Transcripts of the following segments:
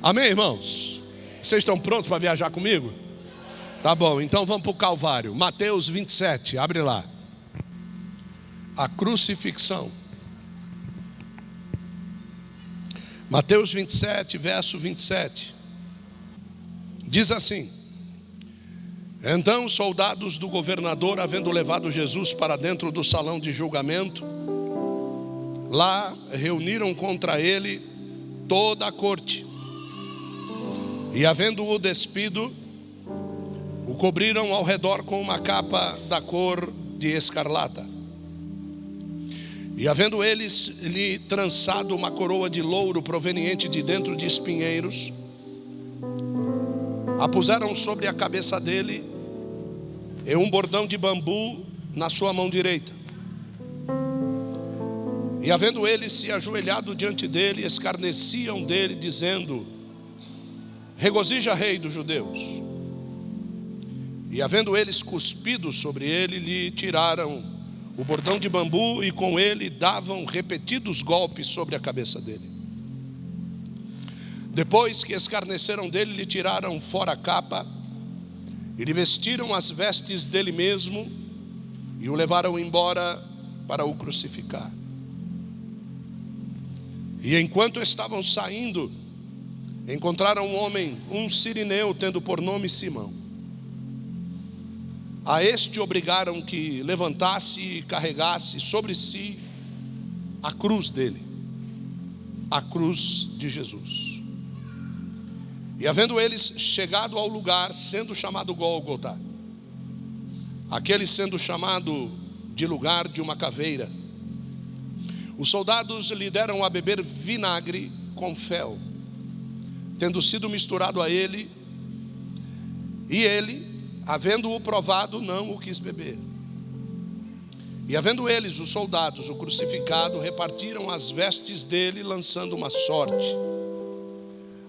Amém, irmãos? Vocês estão prontos para viajar comigo? Tá bom, então vamos para o Calvário. Mateus 27, abre lá. A crucifixão. Mateus 27, verso 27. Diz assim: então os soldados do governador, havendo levado Jesus para dentro do salão de julgamento, lá reuniram contra ele toda a corte. E havendo-o despido, o cobriram ao redor com uma capa da cor de escarlata. E havendo eles lhe trançado uma coroa de louro proveniente de dentro de espinheiros, a puseram sobre a cabeça dele e um bordão de bambu na sua mão direita. E havendo eles se ajoelhado diante dele, escarneciam dele, dizendo: regozija, rei dos judeus. E havendo eles cuspido sobre ele, lhe tiraram o bordão de bambu e com ele davam repetidos golpes sobre a cabeça dele. Depois que escarneceram dele, lhe tiraram fora a capa e lhe vestiram as vestes dele mesmo e o levaram embora para o crucificar. E enquanto estavam saindo, encontraram um homem, um sirineu, tendo por nome Simão. A este obrigaram que levantasse e carregasse sobre si a cruz dele, a cruz de Jesus. E havendo eles chegado ao lugar, sendo chamado Gólgota, aquele sendo chamado de lugar de uma caveira, os soldados lhe deram a beber vinagre com fel, tendo sido misturado a ele, e ele, havendo-o provado, não o quis beber. E havendo eles, os soldados, o crucificado, repartiram as vestes dele, lançando uma sorte,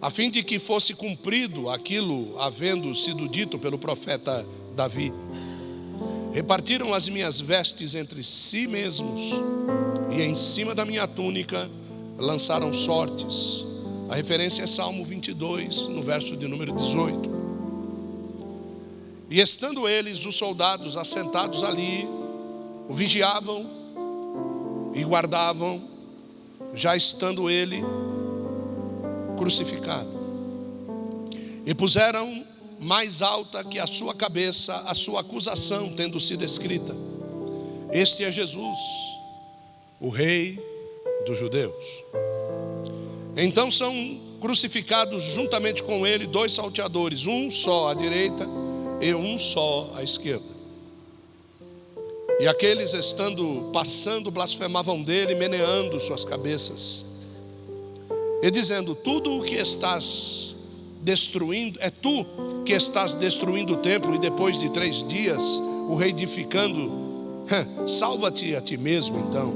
a fim de que fosse cumprido aquilo havendo sido dito pelo profeta Davi: repartiram as minhas vestes entre si mesmos, e em cima da minha túnica lançaram sortes. A referência é Salmo 22, no verso de número 18. E estando eles, os soldados, assentados ali, o vigiavam e guardavam, já estando ele crucificado. E puseram mais alta que a sua cabeça a sua acusação, tendo sido escrita: este é Jesus, o Rei dos judeus. Então são crucificados juntamente com ele 2 salteadores, um só à direita e um só à esquerda. E aqueles, estando passando, blasfemavam dele, meneando suas cabeças e dizendo: tudo o que estás destruindo, é tu que estás destruindo o templo, e depois de 3 dias o reedificando, salva-te a ti mesmo então.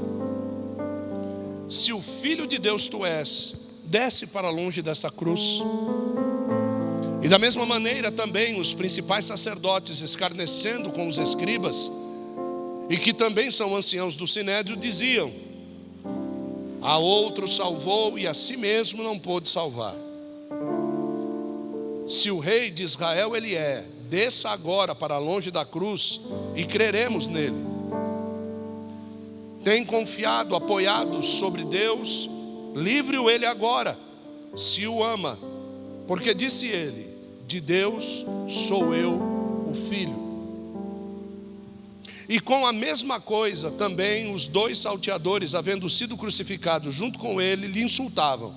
Se o Filho de Deus tu és, desce para longe dessa cruz. E da mesma maneira também os principais sacerdotes, escarnecendo com os escribas, e que também são anciãos do sinédrio, diziam: a outro salvou e a si mesmo não pôde salvar. Se o rei de Israel ele é, desça agora para longe da cruz e creremos nele. Tem confiado, apoiado sobre Deus, livre-o ele agora, se o ama, porque disse ele: de Deus sou eu o filho. E com a mesma coisa também os 2 salteadores, havendo sido crucificados junto com ele, lhe insultavam.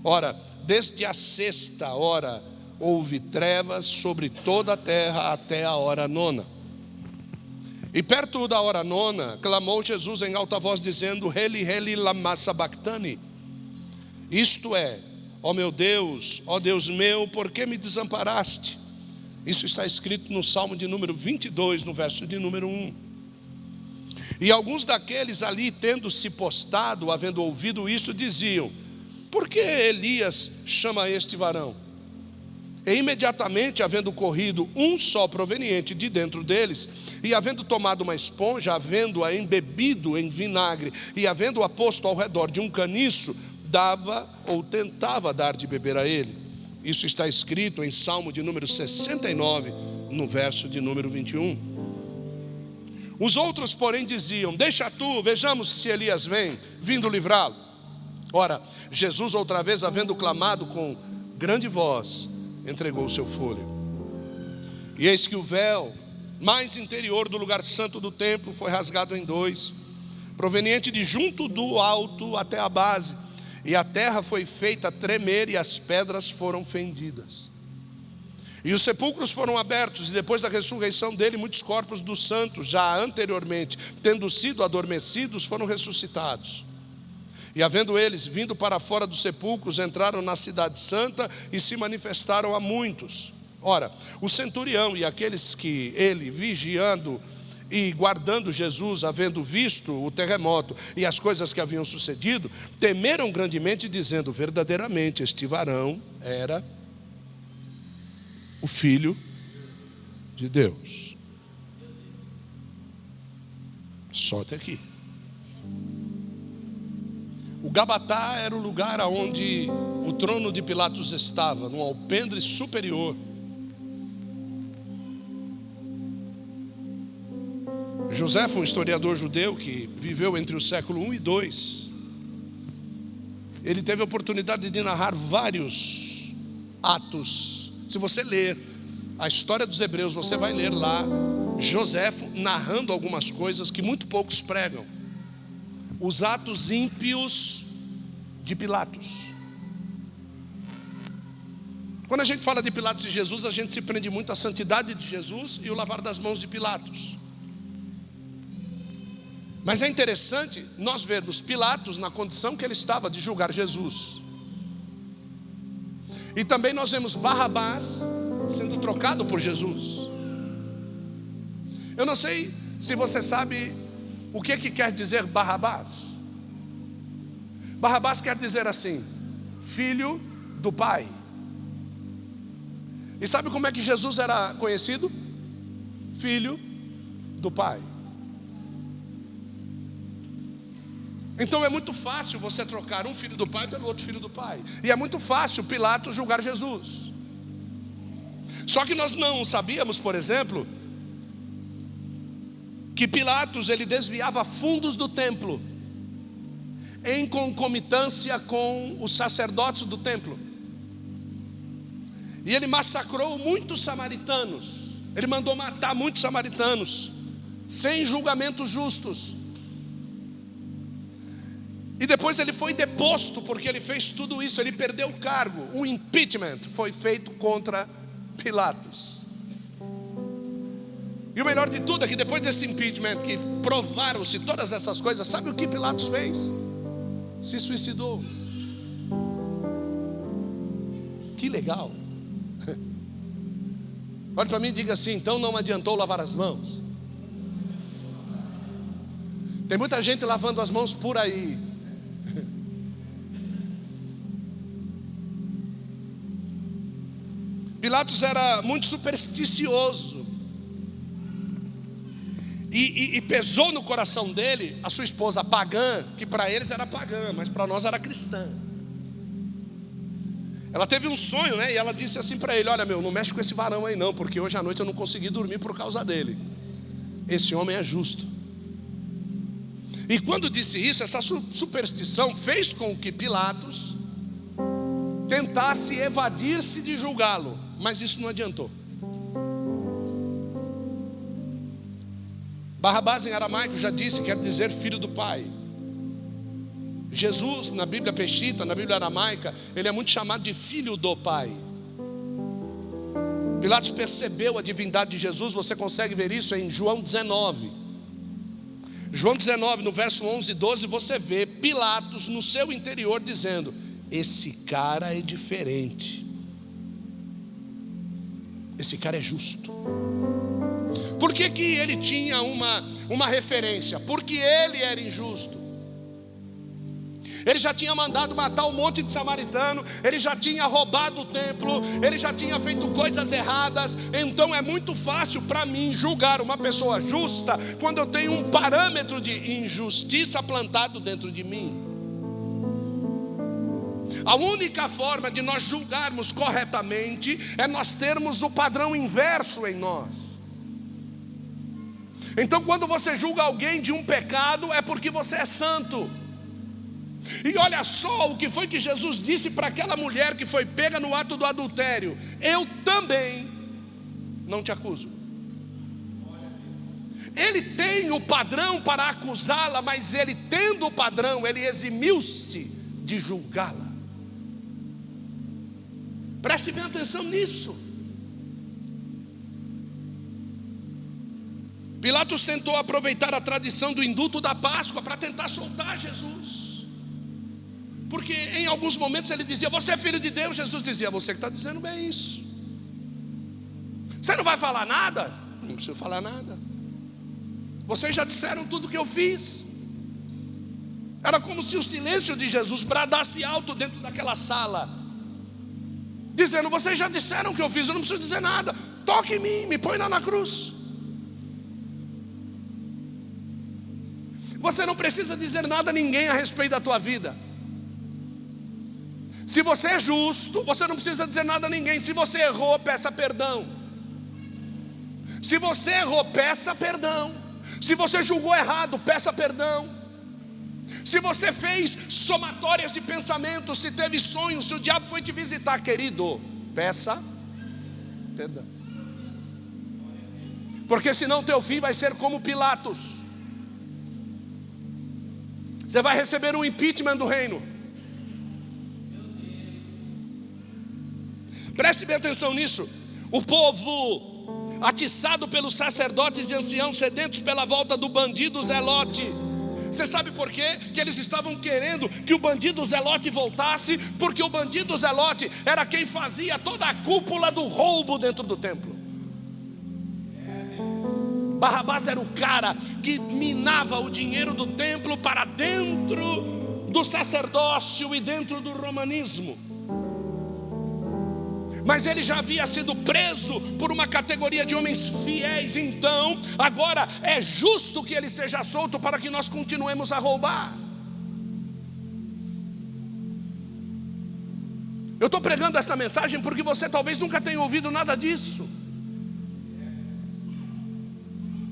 Ora, desde a 6ª hora houve trevas sobre toda a terra até a hora 9. E perto da hora 9, clamou Jesus em alta voz, dizendo: Eli, Eli, lama sabachthani. Isto é: ó meu Deus, ó Deus meu, por que me desamparaste? Isso está escrito no Salmo de número 22, no verso de número 1. E alguns daqueles ali, tendo se postado, havendo ouvido isto, diziam: por que Elias chama este varão? E imediatamente, havendo corrido um só proveniente de dentro deles, e havendo tomado uma esponja, havendo-a embebido em vinagre, e havendo-a posto ao redor de um caniço, dava ou tentava dar de beber a ele. Isso está escrito em Salmo de número 69, no verso de número 21. Os outros, porém, diziam: deixa tu, vejamos se Elias vem, vindo livrá-lo. Ora, Jesus, outra vez, havendo clamado com grande voz, entregou o seu fôlego. E eis que o véu mais interior do lugar santo do templo foi rasgado em dois, proveniente de junto do alto até a base, e a terra foi feita tremer e as pedras foram fendidas. E os sepulcros foram abertos, e depois da ressurreição dele, muitos corpos dos santos, já anteriormente tendo sido adormecidos, foram ressuscitados. E havendo eles vindo para fora dos sepulcros, entraram na cidade santa e se manifestaram a muitos. Ora, o centurião e aqueles que ele, vigiando e guardando Jesus, havendo visto o terremoto e as coisas que haviam sucedido, temeram grandemente, dizendo: verdadeiramente este varão era o Filho de Deus. Só até aqui. O Gabatá era o lugar onde o trono de Pilatos estava, num alpendre superior. Joséfo, um historiador judeu que viveu entre o século 1 e 2, ele teve a oportunidade de narrar vários atos. Se você ler a história dos hebreus, você vai ler lá Joséfo narrando algumas coisas que muito poucos pregam. Os atos ímpios de Pilatos. Quando a gente fala de Pilatos e Jesus, a gente se prende muito à santidade de Jesus e o lavar das mãos de Pilatos. Mas é interessante nós vermos Pilatos na condição que ele estava de julgar Jesus. E também nós vemos Barrabás sendo trocado por Jesus. Eu não sei se você sabe o que quer dizer Barrabás. Barrabás quer dizer assim: filho do Pai. E sabe como é que Jesus era conhecido? Filho do Pai. Então é muito fácil você trocar um filho do pai pelo outro filho do pai. E é muito fácil Pilatos julgar Jesus. Só que nós não sabíamos, por exemplo, que Pilatos ele desviava fundos do templo em concomitância com os sacerdotes do templo. E ele massacrou muitos samaritanos. Ele mandou matar muitos samaritanos sem julgamentos justos. E depois ele foi deposto porque ele fez tudo isso. Ele perdeu o cargo. O impeachment foi feito contra Pilatos. E o melhor de tudo é que depois desse impeachment, que provaram-se todas essas coisas, sabe o que Pilatos fez? Se suicidou. Que legal. Olha para mim e diga assim: então não adiantou lavar as mãos. Tem muita gente lavando as mãos por aí. Pilatos era muito supersticioso. E pesou no coração dele a sua esposa pagã, que para eles era pagã, mas para nós era cristã. Ela teve um sonho, né? E ela disse assim para ele: olha meu, não mexe com esse varão aí não, porque hoje à noite eu não consegui dormir por causa dele. Esse homem é justo. E quando disse isso, essa superstição fez com que Pilatos tentasse evadir-se de julgá-lo, mas isso não adiantou. Barrabás em aramaico, já disse, quer dizer filho do pai. Jesus, na Bíblia peshita, na Bíblia aramaica, ele é muito chamado de filho do pai. Pilatos percebeu a divindade de Jesus. Você consegue ver isso em João 19. João 19, no verso 11 e 12, você vê Pilatos no seu interior dizendo: esse cara é diferente, esse cara é justo. Por que ele tinha uma referência? Porque ele era injusto. Ele já tinha mandado matar um monte de samaritano, ele já tinha roubado o templo, ele já tinha feito coisas erradas. Então é muito fácil para mim julgar uma pessoa justa quando eu tenho um parâmetro de injustiça plantado dentro de mim. A única forma de nós julgarmos corretamente é nós termos o padrão inverso em nós. Então, quando você julga alguém de um pecado, é porque você é santo. E olha só o que foi que Jesus disse para aquela mulher que foi pega no ato do adultério: eu também não te acuso. Ele tem o padrão para acusá-la, mas ele, tendo o padrão, ele eximiu-se de julgá-la. Preste bem atenção nisso. Pilatos tentou aproveitar a tradição do indulto da Páscoa para tentar soltar Jesus, porque em alguns momentos ele dizia: você é filho de Deus. Jesus dizia: você que está dizendo bem isso. Você não vai falar nada? Não preciso falar nada. Vocês já disseram tudo que eu fiz. Era como se o silêncio de Jesus bradasse alto dentro daquela sala, dizendo: vocês já disseram o que eu fiz, eu não preciso dizer nada. Toque em mim, me põe lá na cruz. Você não precisa dizer nada a ninguém a respeito da tua vida. Se você é justo, você não precisa dizer nada a ninguém. Se você errou, peça perdão. Se você errou, peça perdão. Se você julgou errado, peça perdão. Se você fez somatórias de pensamentos, se teve sonhos, se o diabo foi te visitar, querido, peça perdão. Porque senão teu fim vai ser como Pilatos. Você vai receber um impeachment do reino. Preste bem atenção nisso. O povo, atiçado pelos sacerdotes e anciãos, sedentos pela volta do bandido Zelote. Você sabe por quê? Que eles estavam querendo que o bandido Zelote voltasse, porque o bandido Zelote era quem fazia toda a cúpula do roubo dentro do templo. Barrabás era o cara que minava o dinheiro do templo para dentro do sacerdócio e dentro do romanismo. Mas ele já havia sido preso por uma categoria de homens fiéis. Então, agora é justo que ele seja solto para que nós continuemos a roubar. Eu estou pregando esta mensagem porque você talvez nunca tenha ouvido nada disso.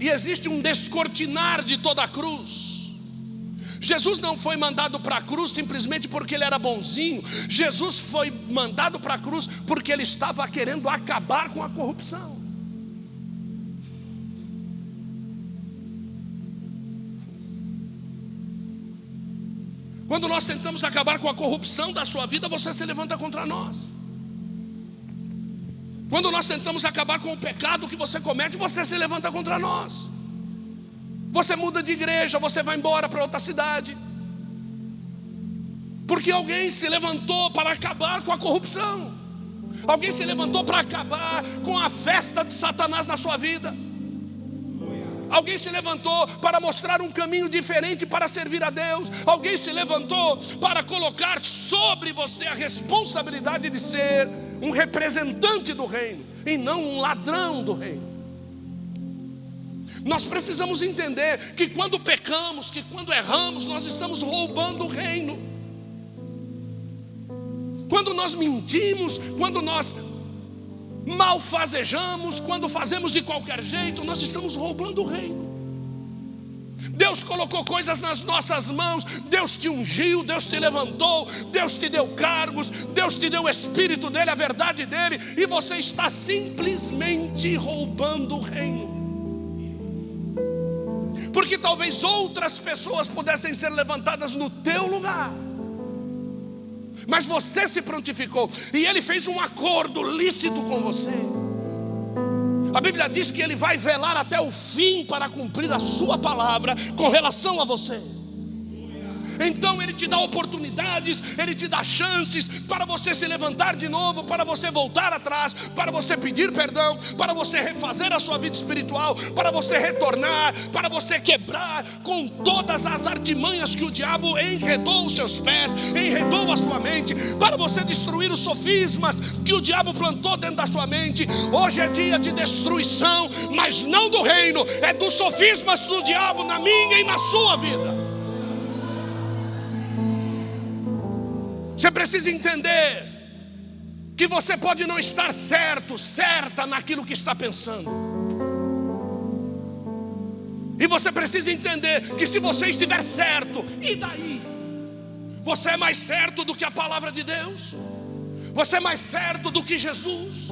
E existe um descortinar de toda a cruz. Jesus não foi mandado para a cruz simplesmente porque ele era bonzinho. Jesus foi mandado para a cruz porque ele estava querendo acabar com a corrupção. Quando nós tentamos acabar com a corrupção da sua vida, você se levanta contra nós. Quando nós tentamos acabar com o pecado que você comete, você se levanta contra nós. Você muda de igreja, você vai embora para outra cidade, porque alguém se levantou para acabar com a corrupção. Alguém se levantou para acabar com a festa de Satanás na sua vida. Alguém se levantou para mostrar um caminho diferente para servir a Deus. Alguém se levantou para colocar sobre você a responsabilidade de ser um representante do reino e não um ladrão do reino. Nós precisamos entender que quando pecamos, que quando erramos, nós estamos roubando o reino. Quando nós mentimos, quando nós malfazejamos, quando fazemos de qualquer jeito, nós estamos roubando o reino. Deus colocou coisas nas nossas mãos. Deus te ungiu, Deus te levantou, Deus te deu cargos, Deus te deu o Espírito dele, a verdade dele, e você está simplesmente roubando o reino. Porque talvez outras pessoas pudessem ser levantadas no teu lugar, mas você se prontificou, e ele fez um acordo lícito com você. A Bíblia diz que ele vai velar até o fim para cumprir a sua palavra com relação a você. Então ele te dá oportunidades, ele te dá chances para você se levantar de novo, para você voltar atrás, para você pedir perdão, para você refazer a sua vida espiritual, para você retornar, para você quebrar com todas as artimanhas que o diabo enredou os seus pés, enredou a sua mente, para você destruir os sofismas que o diabo plantou dentro da sua mente. Hoje é dia de destruição, mas não do reino, é dos sofismas do diabo na minha e na sua vida. Você precisa entender que você pode não estar certo, certa naquilo que está pensando. E você precisa entender que se você estiver certo, e daí? Você é mais certo do que a palavra de Deus? Você é mais certo do que Jesus?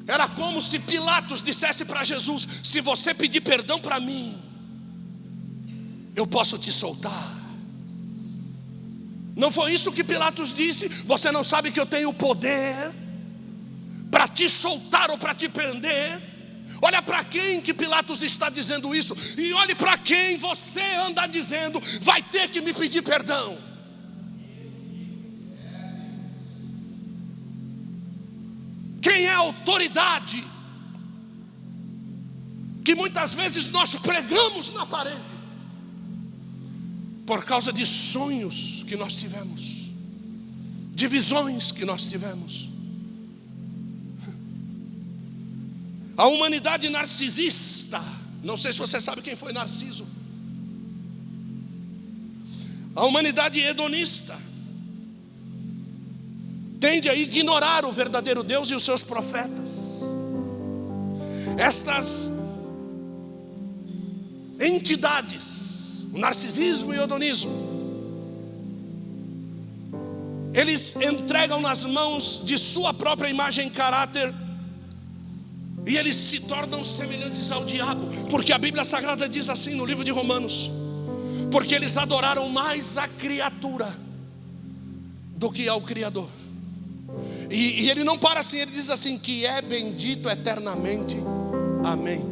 Era como se Pilatos dissesse para Jesus: se você pedir perdão para mim, eu posso te soltar. Não foi isso que Pilatos disse? Você não sabe que eu tenho poder para te soltar ou para te prender? Olha para quem que Pilatos está dizendo isso, e olhe para quem você anda dizendo: vai ter que me pedir perdão. Quem é a autoridade que muitas vezes nós pregamos na parede por causa de sonhos que nós tivemos, de visões que nós tivemos? A humanidade narcisista, não sei se você sabe quem foi Narciso. A humanidade hedonista tende a ignorar o verdadeiro Deus e os seus profetas. Estas entidades, o narcisismo e o hedonismo, eles entregam nas mãos de sua própria imagem e caráter, e eles se tornam semelhantes ao diabo, porque a Bíblia Sagrada diz assim no livro de Romanos: porque eles adoraram mais a criatura do que ao Criador. E ele não para assim, ele diz assim: que é bendito eternamente, amém.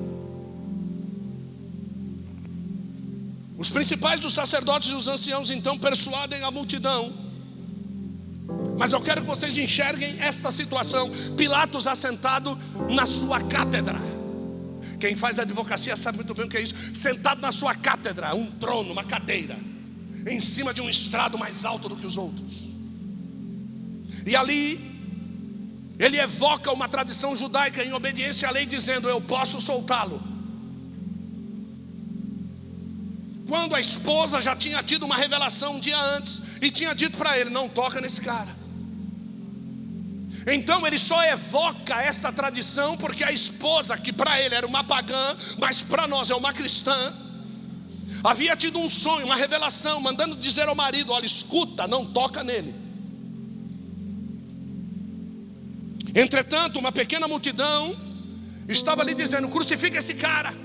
Os principais dos sacerdotes e os anciãos então persuadem a multidão. Mas eu quero que vocês enxerguem esta situação: Pilatos assentado na sua cátedra. Quem faz advocacia sabe muito bem o que é isso. Sentado na sua cátedra, um trono, uma cadeira, em cima de um estrado mais alto do que os outros. E ali ele evoca uma tradição judaica em obediência à lei, dizendo: eu posso soltá-lo. Quando a esposa já tinha tido uma revelação um dia antes e tinha dito para ele: não toca nesse cara. Então ele só evoca esta tradição porque a esposa, que para ele era uma pagã, mas para nós é uma cristã, havia tido um sonho, uma revelação, mandando dizer ao marido: olha, escuta, não toca nele. Entretanto, uma pequena multidão estava ali dizendo: crucifica esse cara,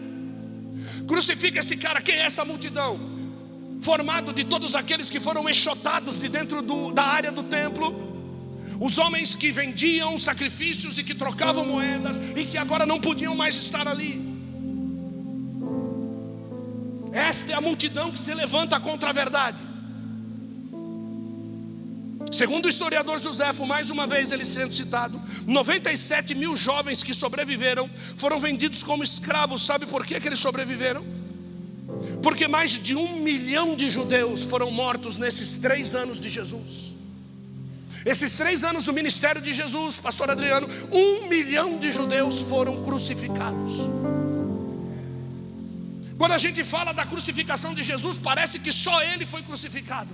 crucifica esse cara. Quem é essa multidão? Formado de todos aqueles que foram enxotados de dentro da área do templo, os homens que vendiam sacrifícios e que trocavam moedas e que agora não podiam mais estar ali. Esta é a multidão que se levanta contra a verdade. Segundo o historiador Joséfo, mais uma vez ele sendo citado, 97 mil jovens que sobreviveram foram vendidos como escravos. Sabe por que eles sobreviveram? Porque mais de 1 milhão de judeus foram mortos nesses 3 anos de Jesus. Esses 3 anos do ministério de Jesus, pastor Adriano, 1 milhão de judeus foram crucificados. Quando a gente fala da crucificação de Jesus, parece que só ele foi crucificado.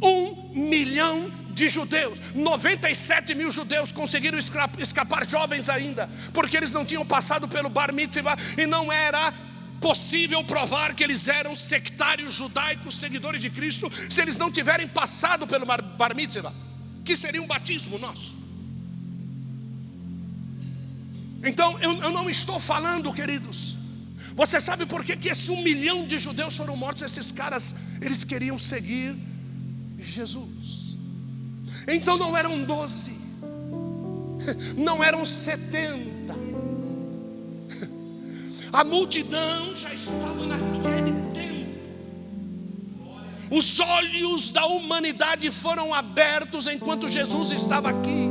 1 milhão de judeus, 97 mil judeus conseguiram escapar, jovens ainda, porque eles não tinham passado pelo bar mitzvah e não era possível provar que eles eram sectários judaicos, seguidores de Cristo, se eles não tiverem passado pelo bar mitzvah, que seria um batismo nosso. Então eu não estou falando, queridos, você sabe por que esse 1 milhão de judeus foram mortos? Esses caras, eles queriam seguir Jesus. Então não eram 12, não eram 70. A multidão já estava naquele tempo. Os olhos da humanidade foram abertos enquanto Jesus estava aqui.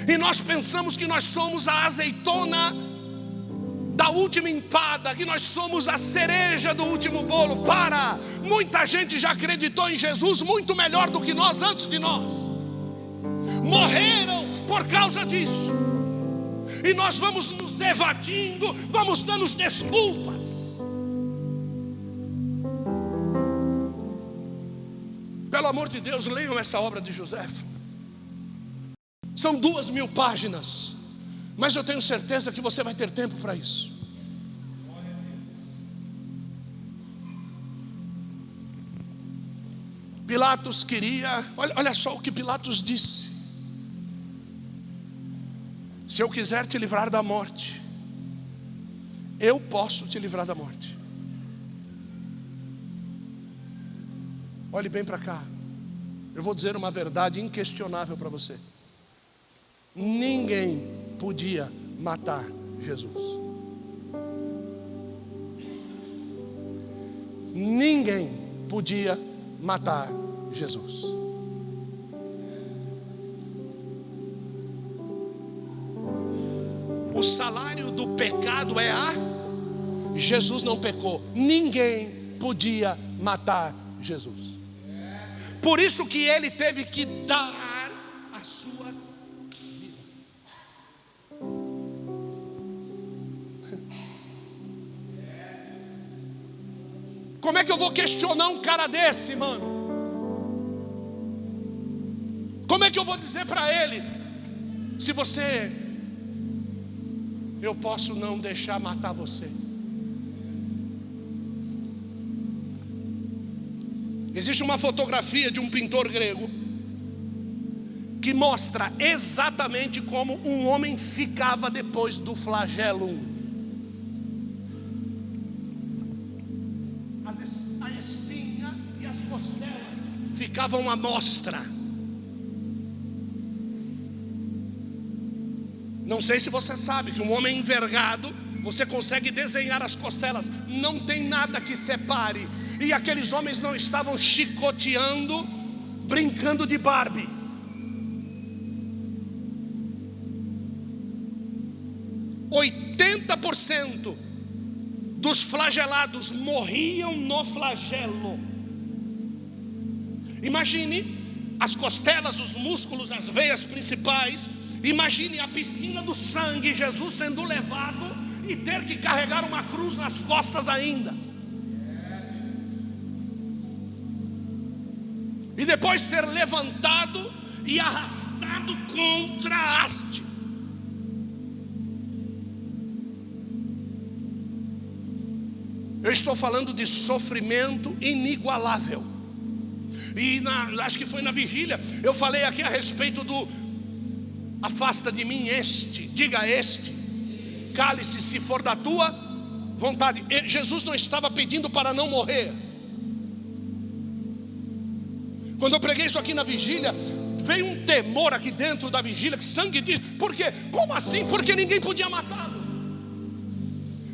E nós pensamos que nós somos a azeitona da última empada, que nós somos a cereja do último bolo. Muita gente já acreditou em Jesus muito melhor do que nós antes de nós. Morreram por causa disso. e nós vamos nos evadindo, vamos dando desculpas. Pelo amor de Deus, leiam essa obra de Joséfo. São 2.000 páginas, mas eu tenho certeza que você vai ter tempo para isso. Pilatos queria, olha só o que Pilatos disse: se eu quiser te livrar da morte, eu posso te livrar da morte. Olhe bem para cá, eu vou dizer uma verdade inquestionável para você: ninguém podia matar Jesus. Ninguém podia matar Jesus. O salário do pecado é Jesus não pecou. Ninguém podia matar Jesus. Por isso que ele teve que dar a sua vida. Como é que eu vou questionar um cara desse, mano? Como é que eu vou dizer para ele: se você, eu posso não deixar matar você? Existe uma fotografia de um pintor grego que mostra exatamente como um homem ficava depois do flagelo. A espinha e as costelas ficavam à mostra. Não sei se você sabe que um homem envergado, você consegue desenhar as costelas, não tem nada que separe. E aqueles homens não estavam chicoteando, brincando de Barbie. %80 dos flagelados morriam no flagelo. Imagine as costelas, os músculos, as veias principais. Imagine a piscina do sangue, Jesus sendo levado e ter que carregar uma cruz nas costas ainda. E depois ser levantado e arrastado contra a haste. Eu estou falando de sofrimento inigualável. E acho que foi na vigília, eu falei aqui a respeito do: afasta de mim este, diga este cálice, se for da tua vontade. Jesus não estava pedindo para não morrer. Quando eu preguei isso aqui na vigília, veio um temor aqui dentro da vigília, que sangue de... Por quê? Como assim? Porque ninguém podia matá-lo.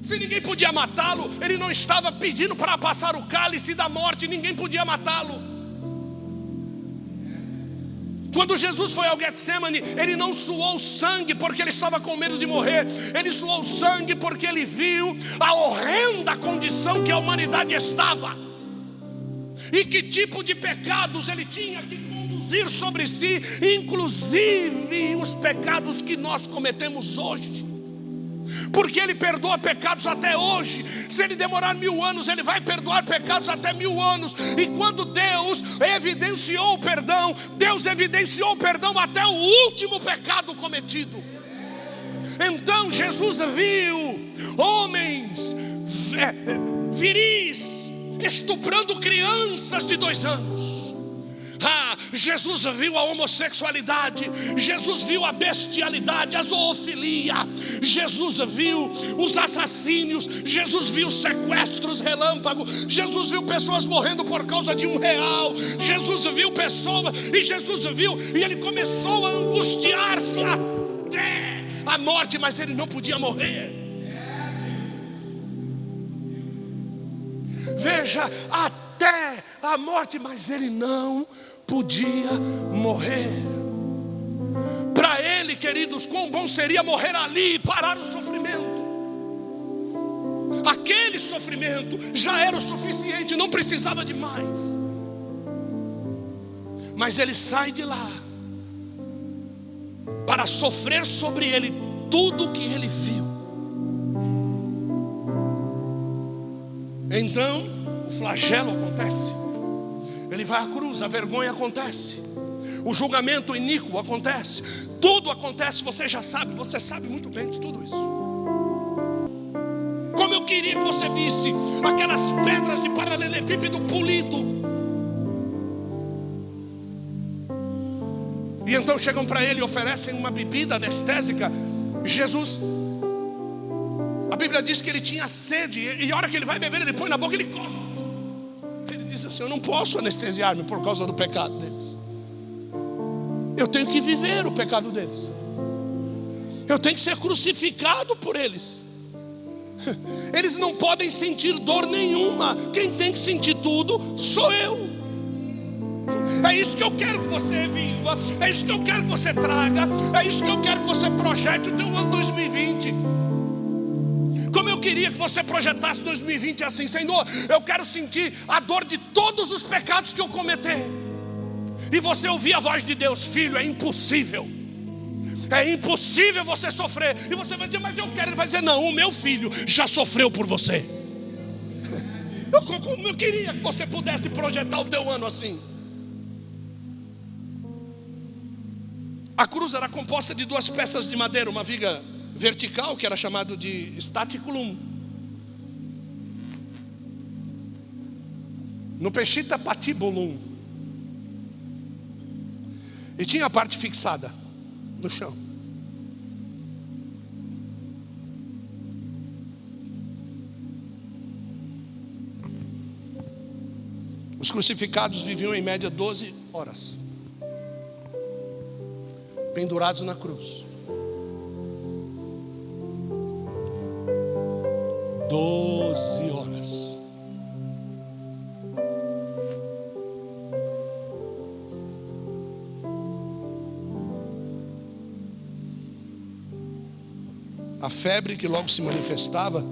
Se ninguém podia matá-lo, ele não estava pedindo para passar o cálice da morte. Ninguém podia matá-lo. Quando Jesus foi ao Getsemane, ele não suou sangue porque ele estava com medo de morrer. Ele suou sangue porque ele viu a horrenda condição que a humanidade estava. E que tipo de pecados ele tinha que conduzir sobre si, inclusive os pecados que nós cometemos hoje. Porque ele perdoa pecados até hoje. Se ele demorar 1000 anos, ele vai perdoar pecados até 1000 anos. E quando Deus evidenciou o perdão, Deus evidenciou o perdão até o último pecado cometido. Então Jesus viu homens viris estuprando crianças de 2 anos. Jesus viu a homossexualidade, Jesus viu a bestialidade, a zoofilia, Jesus viu os assassínios, Jesus viu sequestros relâmpago, Jesus viu pessoas morrendo por causa de R$1, Jesus viu pessoas, e Jesus viu, e ele começou a angustiar-se até a morte, mas ele não podia morrer. Veja, até a morte, mas ele não podia morrer. Para ele, queridos, quão bom seria morrer ali e parar o sofrimento. Aquele sofrimento já era o suficiente, não precisava de mais. Mas ele sai de lá para sofrer sobre ele tudo que ele viu. Então o flagelo acontece, ele vai à cruz, a vergonha acontece, o julgamento iníquo acontece, tudo acontece. Você já sabe, você sabe muito bem de tudo isso. Como eu queria que você visse aquelas pedras de paralelepípedo polido. E então chegam para ele e oferecem uma bebida anestésica. Jesus, a Bíblia diz que ele tinha sede, e a hora que ele vai beber, ele põe na boca e ele cospe. Ele diz assim: eu não posso anestesiar-me por causa do pecado deles. Eu tenho que viver o pecado deles. Eu tenho que ser crucificado por eles. Eles não podem sentir dor nenhuma. Quem tem que sentir tudo sou eu. É isso que eu quero que você viva. É isso que eu quero que você traga. É isso que eu quero que você projete o teu ano 2020. Como eu queria que você projetasse 2020 assim: Senhor, eu quero sentir a dor de todos os pecados que eu cometer. E você ouvir a voz de Deus: filho, é impossível. É impossível você sofrer. E você vai dizer: mas eu quero. Ele vai dizer: não, o meu filho já sofreu por você. Eu queria que você pudesse projetar o teu ano assim. A cruz era composta de duas peças de madeira, uma viga vertical, que era chamado de staticulum, no peshita patibulum, e tinha a parte fixada no chão. Os crucificados viviam em média 12 horas pendurados na cruz. 12 horas. A febre que logo se manifestava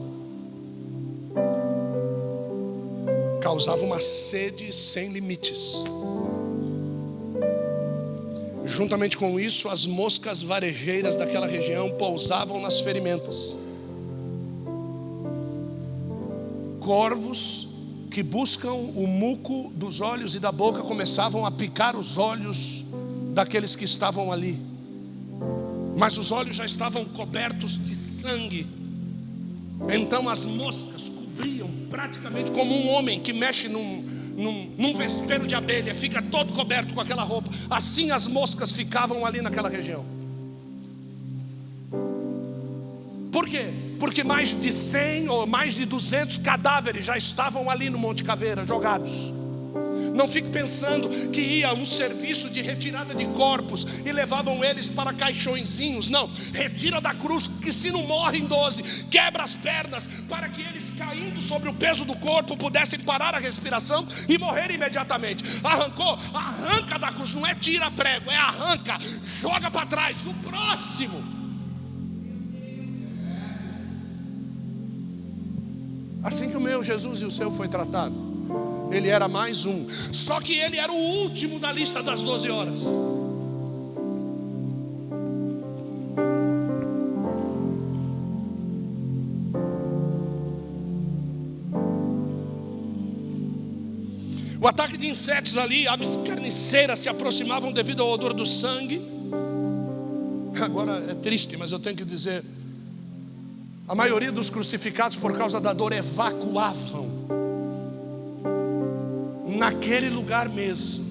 causava uma sede sem limites. Juntamente com isso, as moscas varejeiras daquela região pousavam nas ferimentas. Corvos que buscam o muco dos olhos e da boca começavam a picar os olhos daqueles que estavam ali. Mas os olhos já estavam cobertos de sangue. Então as moscas cobriam praticamente como um homem que mexe num vespeiro de abelha, fica todo coberto com aquela roupa. Assim as moscas ficavam ali naquela região. Por quê? Porque mais de 100 ou mais de 200 cadáveres já estavam ali no Monte Caveira, jogados. Não fique pensando que ia um serviço de retirada de corpos e levavam eles para caixõezinhos. Não, retira da cruz, que se não morrem 12, quebra as pernas, para que eles, caindo sobre o peso do corpo, pudessem parar a respiração e morrer imediatamente. Arrancou, arranca da cruz, não é tira prego, é arranca, joga para trás, o próximo. Assim que o meu Jesus e o seu foi tratado. Ele era mais um. Só que ele era o último da lista das 12 horas. O ataque de insetos ali, aves carniceiras se aproximavam devido ao odor do sangue. Agora é triste, mas eu tenho que dizer, a maioria dos crucificados, por causa da dor, evacuavam naquele lugar mesmo.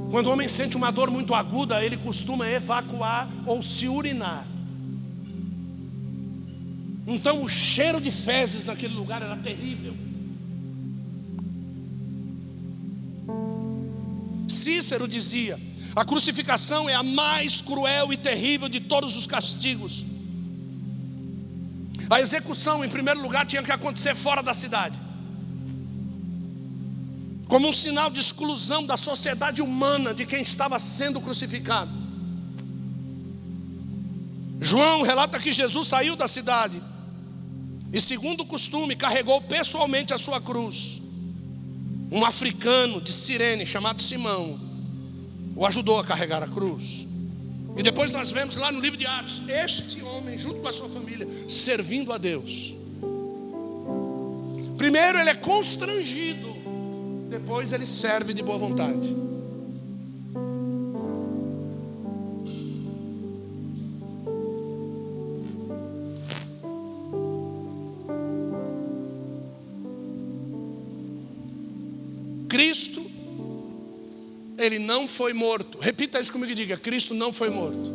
Quando o homem sente uma dor muito aguda, ele costuma evacuar ou se urinar. Então o cheiro de fezes naquele lugar era terrível. Cícero dizia: a crucificação é a mais cruel e terrível de todos os castigos. A execução, em primeiro lugar, tinha que acontecer fora da cidade, como um sinal de exclusão da sociedade humana de quem estava sendo crucificado. João relata que Jesus saiu da cidade e, segundo o costume, carregou pessoalmente a sua cruz. Um africano de Cirene chamado Simão o ajudou a carregar a cruz. E depois nós vemos lá no livro de Atos, este homem junto com a sua família, servindo a Deus. Primeiro ele é constrangido, depois ele serve de boa vontade. Cristo, ele não foi morto. Repita isso comigo e diga: Cristo não foi morto.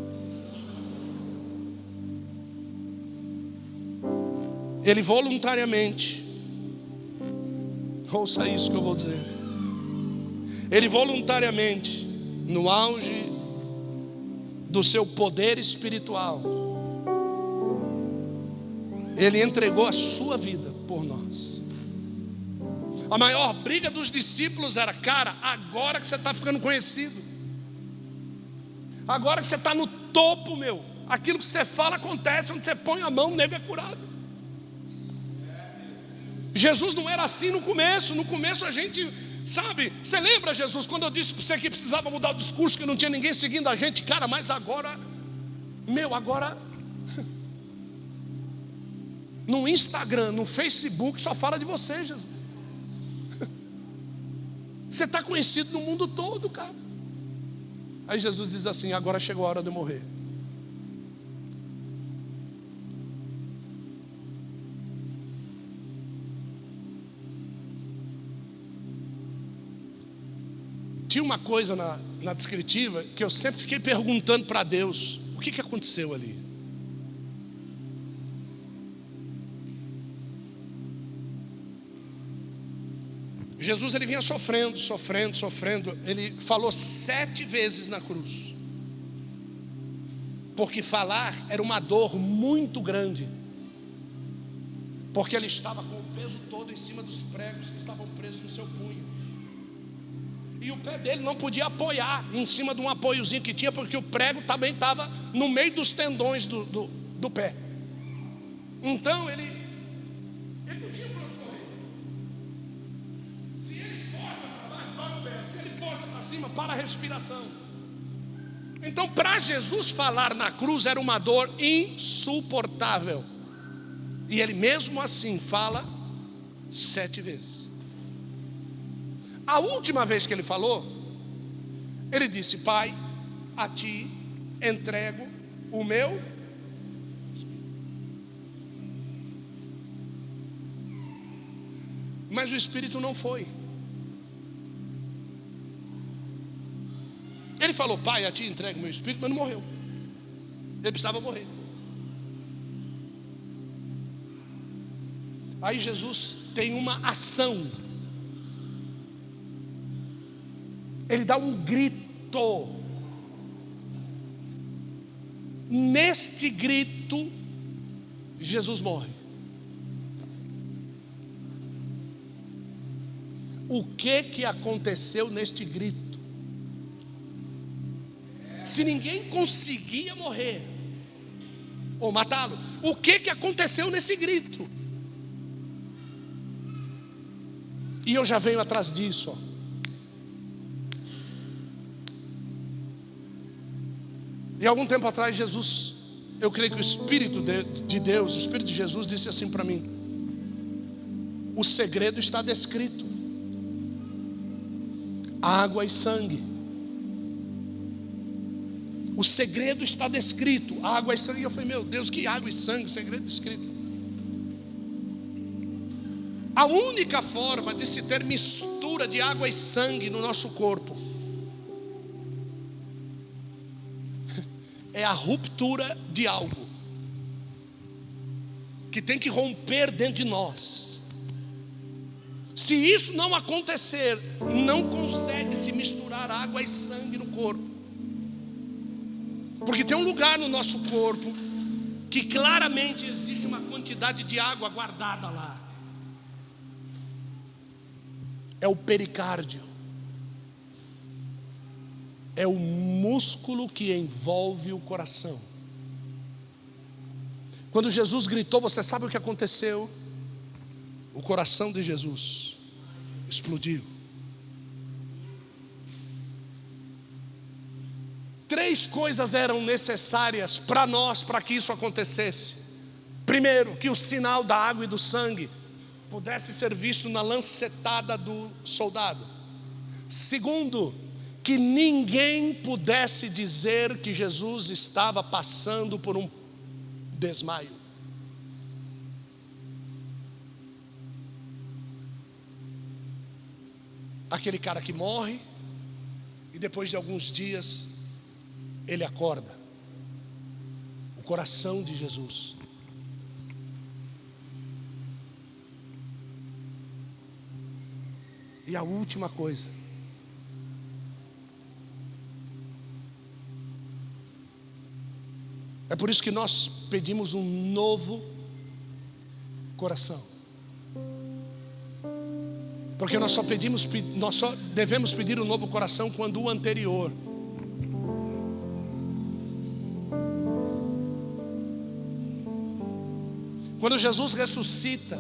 Ele voluntariamente, ouça isso que eu vou dizer, ele voluntariamente, no auge do seu poder espiritual, ele entregou a sua vida por nós. A maior briga dos discípulos era: cara, agora que você está ficando conhecido, agora que você está no topo, meu, aquilo que você fala acontece, onde você põe a mão, o nego é curado. Jesus não era assim no começo. No começo a gente, sabe, você lembra, Jesus, quando eu disse para você que precisava mudar o discurso, que não tinha ninguém seguindo a gente? Cara, mas agora, meu, agora no Instagram, no Facebook, só fala de você, Jesus. Você está conhecido no mundo todo, cara. Aí Jesus diz assim: agora chegou a hora de eu morrer. Tinha uma coisa na descritiva que eu sempre fiquei perguntando para Deus: o que aconteceu ali? Jesus, ele vinha sofrendo. Ele falou 7 vezes na cruz, porque falar era uma dor muito grande, porque ele estava com o peso todo em cima dos pregos que estavam presos no seu punho, e o pé dele não podia apoiar em cima de um apoiozinho que tinha, porque o prego também estava no meio dos tendões do pé. Então ele não tinha para onde correr. Se ele força para baixo, para o pé. Se ele força para cima, para a respiração. Então, para Jesus, falar na cruz era uma dor insuportável. E ele mesmo assim fala 7 vezes. A última vez que ele falou, ele disse: Pai, a ti entrego o meu. Mas o Espírito não foi. Ele falou: Pai, a ti entrego o meu Espírito, mas não morreu. Ele precisava morrer. Aí Jesus tem uma ação. Ele dá um grito. Neste grito, Jesus morre. O que aconteceu neste grito? Se ninguém conseguia morrer ou matá-lo, o que aconteceu nesse grito? E eu já venho atrás disso, ó. E algum tempo atrás, Jesus, eu creio que o Espírito de Deus, o Espírito de Jesus disse assim para mim: o segredo está descrito: água e sangue. O segredo está descrito: água e sangue. E eu falei: meu Deus, que água e sangue? Segredo descrito. A única forma de se ter mistura de água e sangue no nosso corpo é a ruptura de algo que tem que romper dentro de nós. Se isso não acontecer, não consegue se misturar água e sangue no corpo. Porque tem um lugar no nosso corpo que claramente existe uma quantidade de água guardada lá. É o pericárdio. É o músculo que envolve o coração. Quando Jesus gritou, você sabe o que aconteceu? O coração de Jesus explodiu. 3 coisas eram necessárias para nós, para que isso acontecesse. Primeiro, que o sinal da água e do sangue pudesse ser visto na lancetada do soldado. Segundo, que ninguém pudesse dizer que Jesus estava passando por um desmaio. Aquele cara que morre e depois de alguns dias ele acorda. O coração de Jesus. E a última coisa, é por isso que nós pedimos um novo coração. Porque nós só devemos pedir um novo coração quando o anterior quando Jesus ressuscita,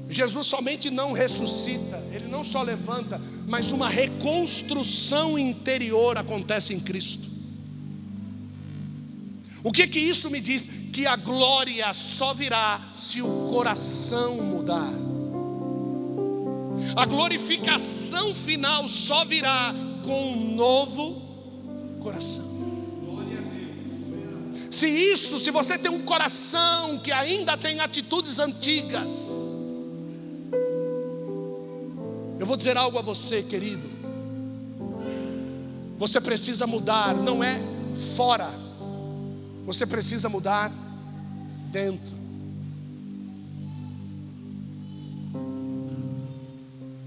Jesus somente não ressuscita, Ele não só levanta, mas uma reconstrução interior acontece em Cristo. O que isso me diz? Que a glória só virá se o coração mudar. A glorificação final só virá com um novo coração. Se você tem um coração que ainda tem atitudes antigas, eu vou dizer algo a você, querido. Você precisa mudar, não é fora. Você precisa mudar dentro.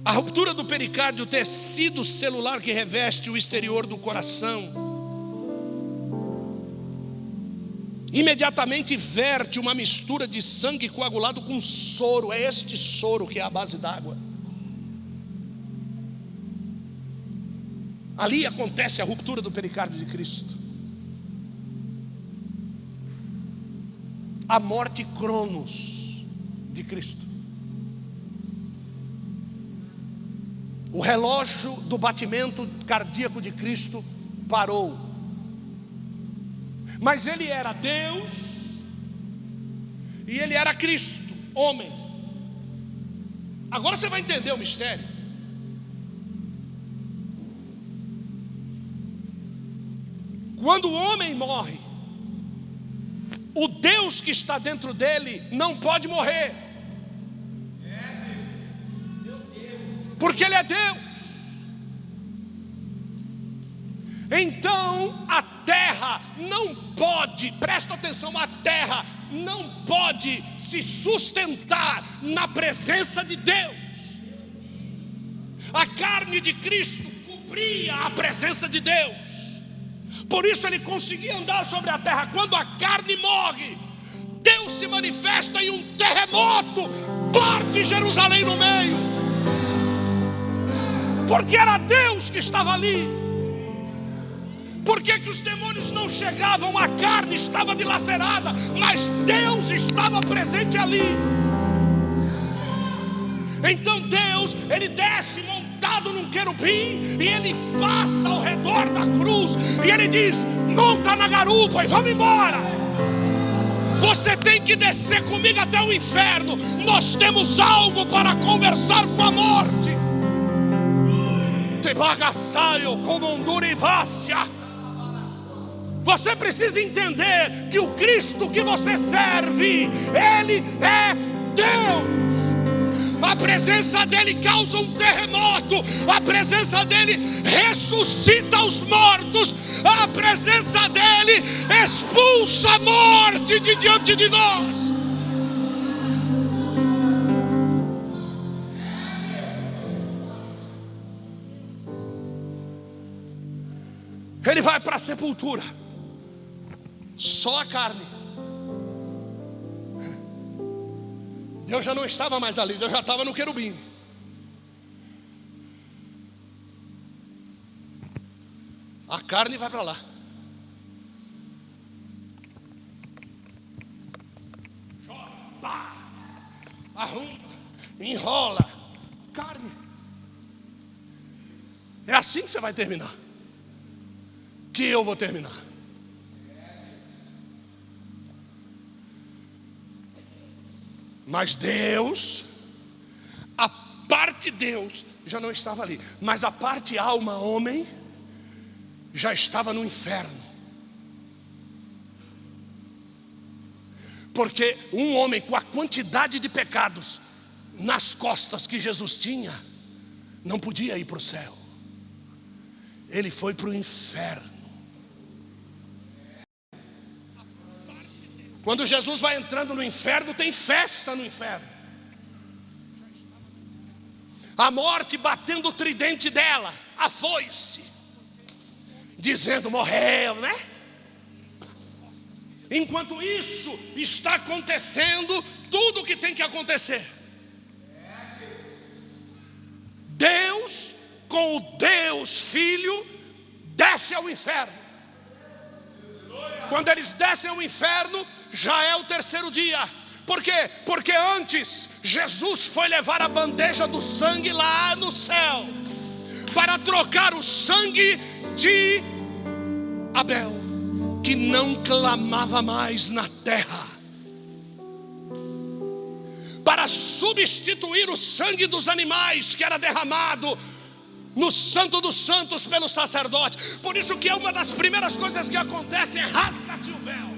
A ruptura do pericárdio, o tecido celular que reveste o exterior do coração, imediatamente verte uma mistura de sangue coagulado com soro. É este soro que é a base d'água. Ali acontece a ruptura do pericárdio de Cristo. A morte cronos de Cristo. O relógio do batimento cardíaco de Cristo parou. Mas Ele era Deus e Ele era Cristo, homem. Agora você vai entender o mistério. Quando o homem morre, o Deus que está dentro dele não pode morrer. Porque Ele é Deus. Então a terra não pode, presta atenção, a terra não pode se sustentar na presença de Deus. A carne de Cristo cobria a presença de Deus. Por isso Ele conseguia andar sobre a terra. Quando a carne morre, Deus se manifesta em um terremoto, parte Jerusalém no meio. Porque era Deus que estava ali. Por que os demônios não chegavam? A carne estava dilacerada, mas Deus estava presente ali. Então Deus, Ele desce montado num querubim, e Ele passa ao redor da cruz, e Ele diz: monta na garupa e vamos embora. Você tem que descer comigo até o inferno. Nós temos algo para conversar com a morte. Te bagaçaio como Hondurivácia. Você precisa entender que o Cristo que você serve, Ele é Deus. A presença dEle causa um terremoto. A presença dEle ressuscita os mortos. A presença dEle expulsa a morte de diante de nós. Ele vai para a sepultura. Só a carne. Deus já não estava mais ali, Deus já estava no querubim. A carne vai para lá. Joga, arruma, enrola. Carne. É assim que você vai terminar. Que eu vou terminar. Mas Deus, a parte Deus já não estava ali, mas a parte alma, homem, já estava no inferno. Porque um homem com a quantidade de pecados nas costas que Jesus tinha, não podia ir para o céu. Ele foi para o inferno. Quando Jesus vai entrando no inferno, tem festa no inferno. A morte batendo o tridente dela, a foice, dizendo: morreu, né? Enquanto isso está acontecendo, tudo o que tem que acontecer. Deus, com o Deus Filho, desce ao inferno. Quando eles descem ao inferno, já é o terceiro dia. Por quê? Porque antes Jesus foi levar a bandeja do sangue lá no céu, para trocar o sangue de Abel, que não clamava mais na terra, para substituir o sangue dos animais que era derramado no Santo dos Santos pelo sacerdote. Por isso que é uma das primeiras coisas que acontece, rasga-se o véu.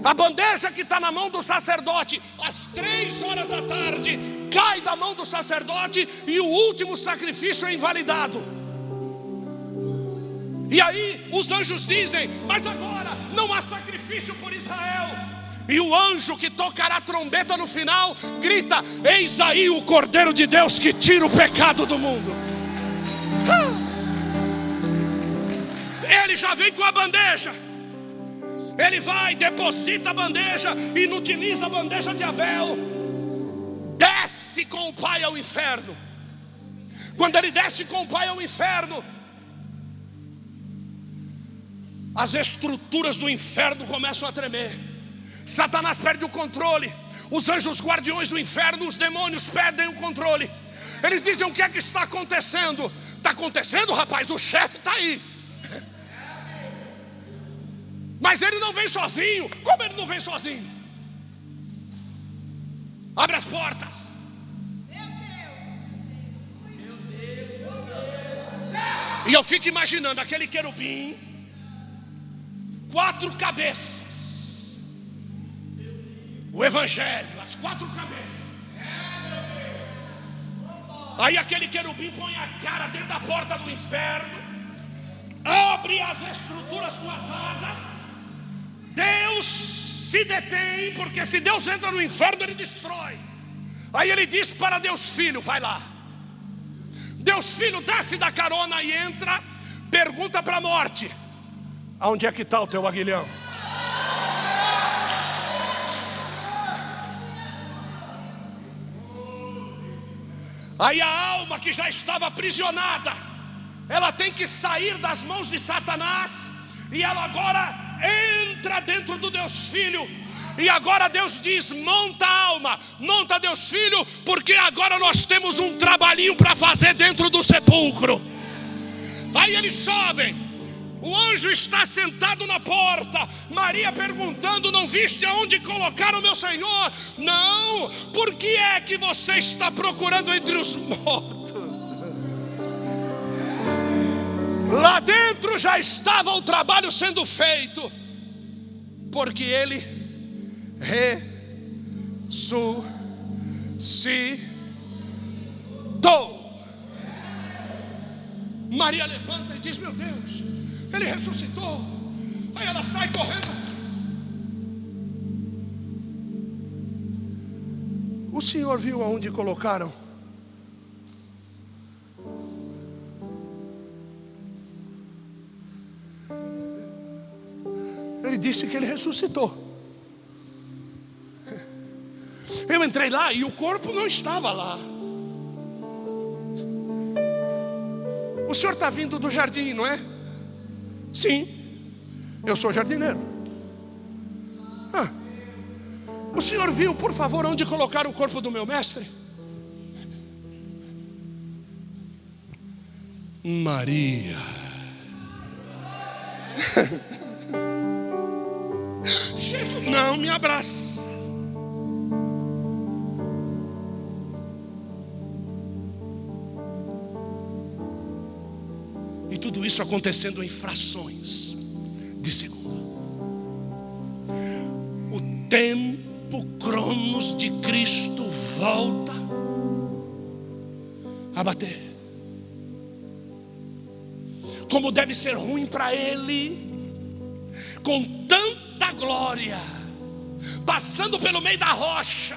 A bandeja que está na mão do sacerdote, às 3 horas da tarde, cai da mão do sacerdote e o último sacrifício é invalidado. E aí os anjos dizem: mas agora não há sacrifício por Israel. E o anjo que tocará a trombeta no final grita: eis aí o Cordeiro de Deus que tira o pecado do mundo. Ele já vem com a bandeja. Ele vai, deposita a bandeja, inutiliza a bandeja de Abel, desce com o pai ao inferno. Quando ele desce com o pai ao inferno, as estruturas do inferno começam a tremer. Satanás perde o controle. Os anjos guardiões do inferno, os demônios, perdem o controle. Eles dizem: o que é que está acontecendo? Está acontecendo, rapaz, o chefe está aí. Mas ele não vem sozinho. Como ele não vem sozinho? Abre as portas. Meu Deus. E eu fico imaginando aquele querubim, 4 cabeças, o evangelho, as 4 cabeças. Aí aquele querubim põe a cara dentro da porta do inferno, abre as estruturas com as asas. Deus se detém, porque se Deus entra no inferno, ele destrói. Aí ele diz para Deus Filho: vai lá. Deus Filho desce da carona e entra, pergunta para a morte: aonde é que está o teu aguilhão? Aí a alma que já estava aprisionada, ela tem que sair das mãos de Satanás, e ela agora entra dentro do Deus Filho. E agora Deus diz: monta a alma, monta Deus Filho, porque agora nós temos um trabalhinho para fazer dentro do sepulcro. Aí eles sobem. O anjo está sentado na porta. Maria perguntando: não viste aonde colocaram meu Senhor? Não. Por que é que você está procurando entre os mortos? Lá dentro já estava o trabalho sendo feito, porque ele ressuscitou. Maria levanta e diz: meu Deus, ele ressuscitou. Aí ela sai correndo. O senhor viu aonde colocaram? Ele disse que ele ressuscitou. Eu entrei lá e o corpo não estava lá. O senhor está vindo do jardim, não é? Sim, eu sou jardineiro. O senhor viu, por favor, onde colocar o corpo do meu mestre? Maria. Gente, não me abraça. E tudo isso acontecendo em frações de segundo. O tempo cronos de Cristo volta a bater. Como deve ser ruim para ele, com tanta glória, passando pelo meio da rocha,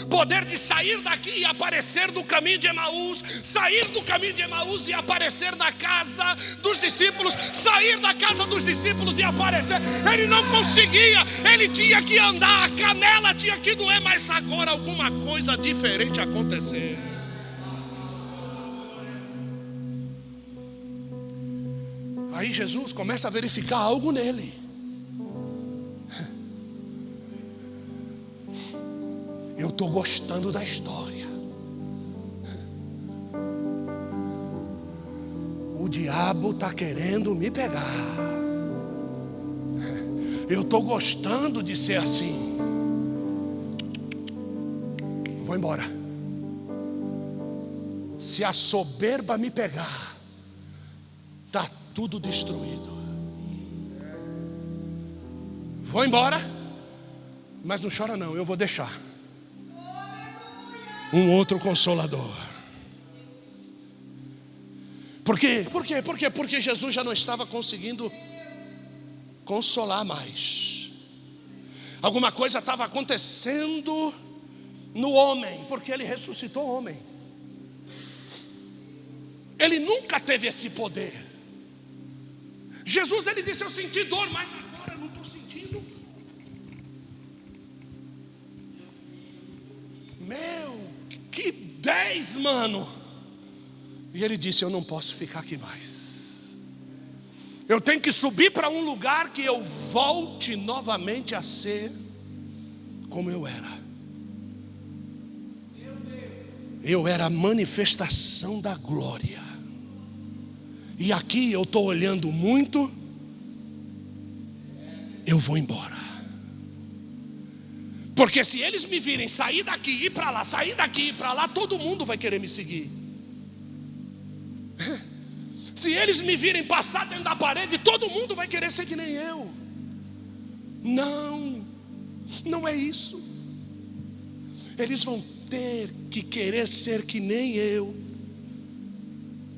poder de sair daqui e aparecer no caminho de Emaús, sair do caminho de Emaús e aparecer na casa dos discípulos, sair da casa dos discípulos e aparecer. Ele não conseguia, ele tinha que andar, a canela tinha que doer, mas agora alguma coisa diferente acontecer. Aí Jesus começa a verificar algo nele. Eu estou gostando da história. O diabo está querendo me pegar. Eu estou gostando de ser assim. Vou embora. Se a soberba me pegar, está tudo destruído. Vou embora. Mas não chora não, eu vou deixar um outro consolador. Por quê? Porque Jesus já não estava conseguindo consolar mais. Alguma coisa estava acontecendo no homem, porque ele ressuscitou homem. Ele nunca teve esse poder. Jesus, ele disse: eu senti dor, mas agora eu não estou sentindo. Meu, que 10, mano. E ele disse: eu não posso ficar aqui mais. Eu tenho que subir para um lugar que eu volte novamente a ser como eu era. Eu era a manifestação da glória. E aqui eu estou olhando muito. Eu vou embora. Porque se eles me virem sair daqui e ir para lá, sair daqui e ir para lá, todo mundo vai querer me seguir. Se eles me virem passar dentro da parede, todo mundo vai querer ser que nem eu. Não, não é isso. Eles vão ter que querer ser que nem eu,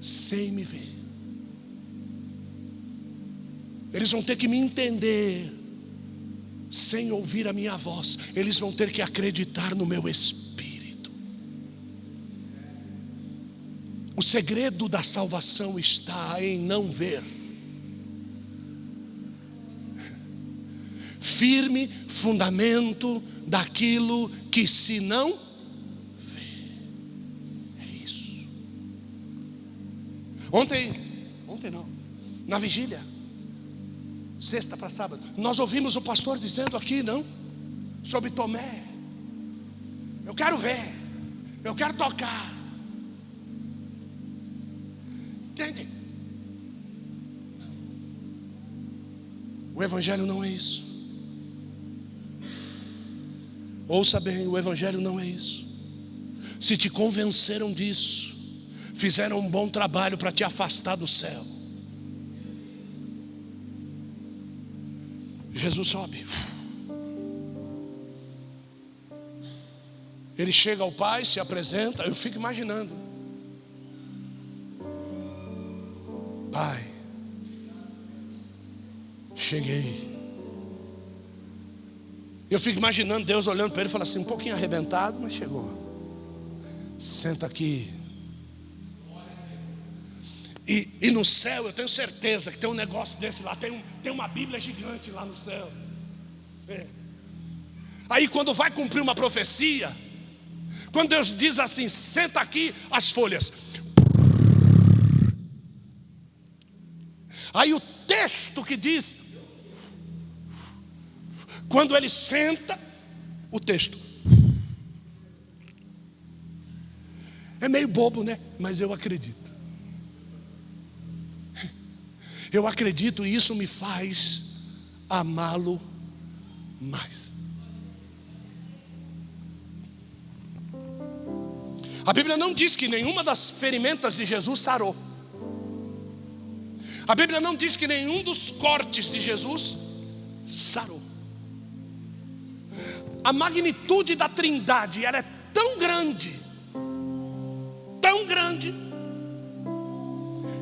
sem me ver. Eles vão ter que me entender sem ouvir a minha voz. Eles vão ter que acreditar no meu espírito. O segredo da salvação está em não ver. Firme fundamento daquilo que se não vê. É isso. Ontem não, na vigília, sexta para sábado, nós ouvimos o pastor dizendo aqui, não? Sobre Tomé. Eu quero ver, eu quero tocar. Entende? O evangelho não é isso. Ouça bem, o evangelho não é isso. Se te convenceram disso, fizeram um bom trabalho para te afastar do céu. Jesus sobe. Ele chega ao Pai, se apresenta. Eu fico imaginando: Pai, cheguei. Eu fico imaginando Deus olhando para ele e falando assim, um pouquinho arrebentado, mas chegou. Senta aqui. E no céu eu tenho certeza que tem um negócio desse lá. Tem uma Bíblia gigante lá no céu. É. Aí quando vai cumprir uma profecia, quando Deus diz assim, senta aqui, as folhas. Aí o texto que diz, quando ele senta, o texto. É meio bobo, né? Mas eu acredito. Eu acredito e isso me faz amá-lo mais. A Bíblia não diz que nenhuma das ferimentas de Jesus sarou. A Bíblia não diz que nenhum dos cortes de Jesus sarou. A magnitude da Trindade, ela é tão grande,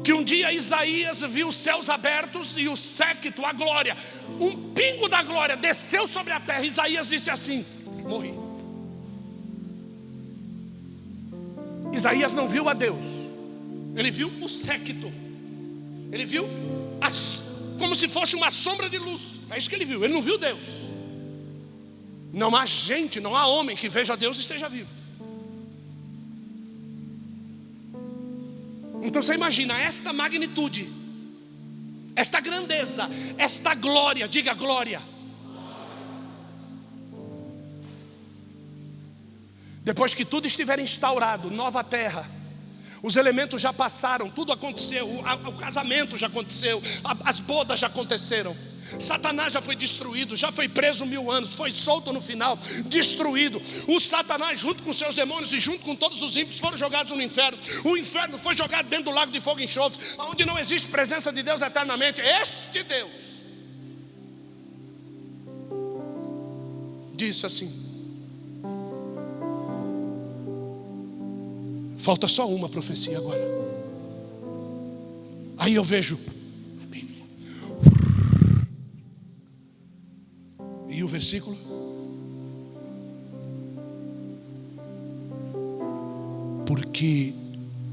que um dia Isaías viu os céus abertos e o séquito, a glória, um pingo da glória desceu sobre a terra. Isaías disse assim: morri. Isaías não viu a Deus, ele viu o séquito, ele viu como se fosse uma sombra de luz. É isso que ele viu, ele não viu Deus. Não há gente, não há homem que veja Deus e esteja vivo. Então você imagina esta magnitude, esta grandeza, esta glória. Diga glória. Depois que tudo estiver instaurado, nova terra, os elementos já passaram, tudo aconteceu, o casamento já aconteceu, as bodas já aconteceram, Satanás já foi destruído, já foi preso 1000 anos, foi solto no final, destruído. O Satanás junto com seus demônios e junto com todos os ímpios foram jogados no inferno. O inferno foi jogado dentro do lago de fogo e enxofre, onde não existe presença de Deus eternamente. Este Deus disse assim: falta só uma profecia agora. Aí eu vejo a Bíblia. E o versículo? Porque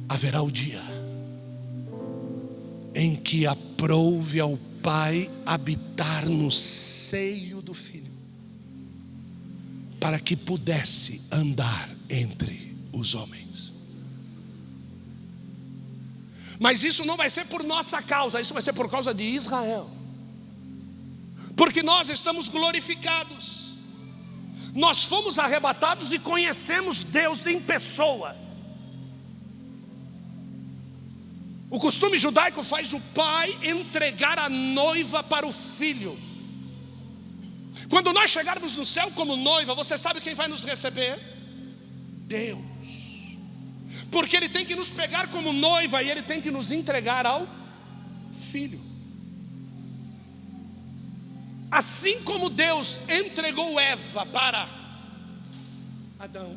haverá o dia em que aprouve ao Pai habitar no seio do Filho, para que pudesse andar entre os homens. Mas isso não vai ser por nossa causa, isso vai ser por causa de Israel. Porque nós estamos glorificados, nós fomos arrebatados e conhecemos Deus em pessoa. O costume judaico faz o pai entregar a noiva para o filho. Quando nós chegarmos no céu como noiva, você sabe quem vai nos receber? Deus. Porque Ele tem que nos pegar como noiva e Ele tem que nos entregar ao filho. Assim como Deus entregou Eva para Adão,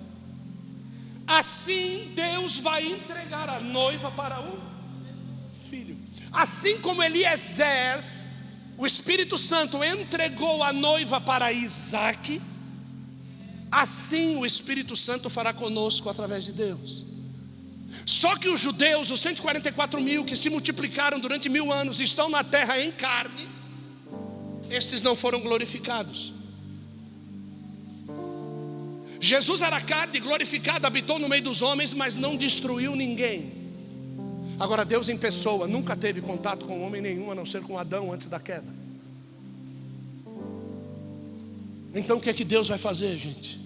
assim Deus vai entregar a noiva para o filho. Assim como Eliezer, o Espírito Santo entregou a noiva para Isaac, assim o Espírito Santo fará conosco através de Deus. Só que os judeus, os 144 mil que se multiplicaram durante 1000 anos, estão na terra em carne. Estes não foram glorificados. Jesus era carne, glorificado, habitou no meio dos homens, mas não destruiu ninguém. Agora Deus em pessoa nunca teve contato com homem nenhum, a não ser com Adão antes da queda. Então o que é que Deus vai fazer, gente?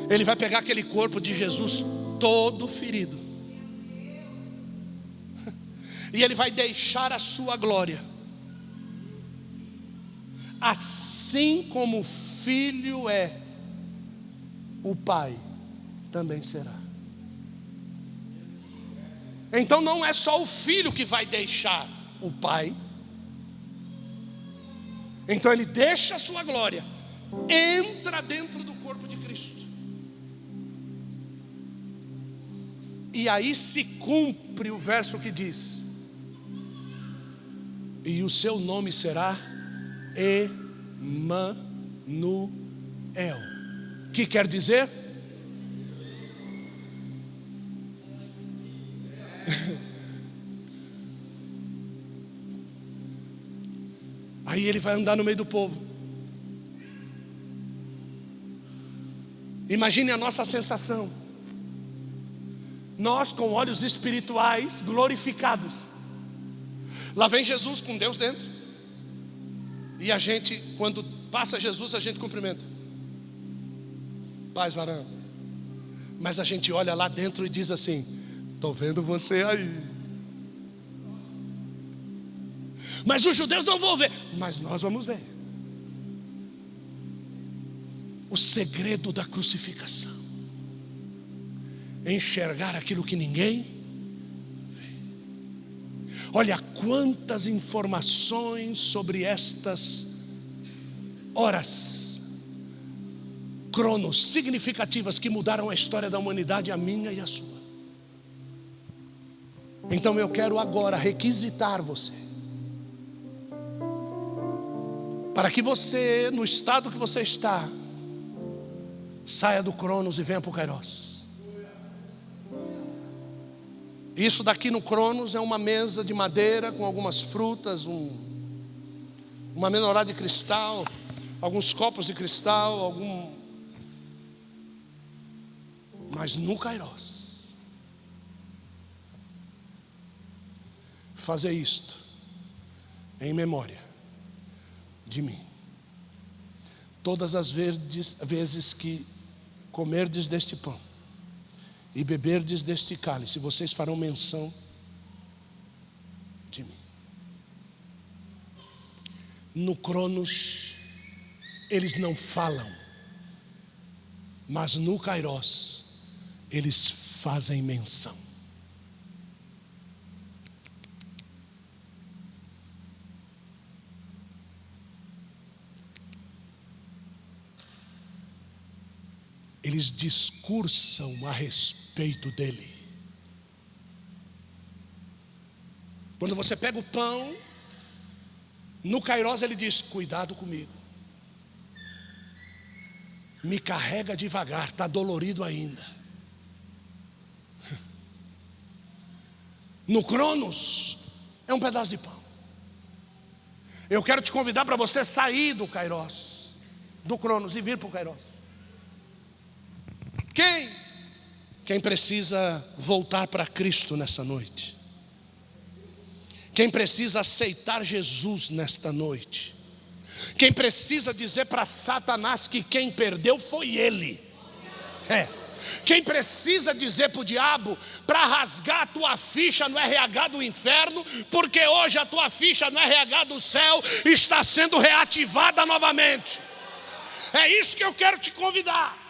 Ele vai pegar aquele corpo de Jesus todo ferido, e Ele vai deixar a sua glória. Assim como o filho é, o pai também será. Então não é só o filho que vai deixar o pai. Então ele deixa a sua glória, entra dentro do corpo de Cristo. E aí se cumpre o verso que diz: e o seu nome será Emanuel, que quer dizer aí ele vai andar no meio do povo. Imagine a nossa sensação, nós com olhos espirituais glorificados. Lá vem Jesus com Deus dentro. E a gente, quando passa Jesus, a gente cumprimenta: paz, varão. Mas a gente olha lá dentro e diz assim: estou vendo você aí. Mas os judeus não vão ver. Mas nós vamos ver. O segredo da crucificação é enxergar aquilo que ninguém vê. Olha quantas informações sobre estas horas cronos significativas que mudaram a história da humanidade, a minha e a sua. Então eu quero agora requisitar você, para que você, no estado que você está, saia do cronos e venha para o kairos. Isso daqui no cronos é uma mesa de madeira com algumas frutas, uma menorá de cristal, alguns copos de cristal, mas no kairos, fazer isto em memória de mim. Todas as vezes que comerdes deste pão e beberdes deste cálice, vocês farão menção de mim. No cronos eles não falam, mas no kairos eles fazem menção. Eles discursam a respeito dele. Quando você pega o pão, no kairos ele diz: cuidado comigo, me carrega devagar, está dolorido ainda. No cronos é um pedaço de pão. Eu quero te convidar para você sair do kairos, do cronos, e vir para o kairos. Quem precisa voltar para Cristo nessa noite? Quem precisa aceitar Jesus nesta noite? Quem precisa dizer para Satanás que quem perdeu foi ele? Quem precisa dizer para o diabo para rasgar a tua ficha no RH do inferno, porque hoje a tua ficha no RH do céu está sendo reativada novamente. É isso que eu quero te convidar.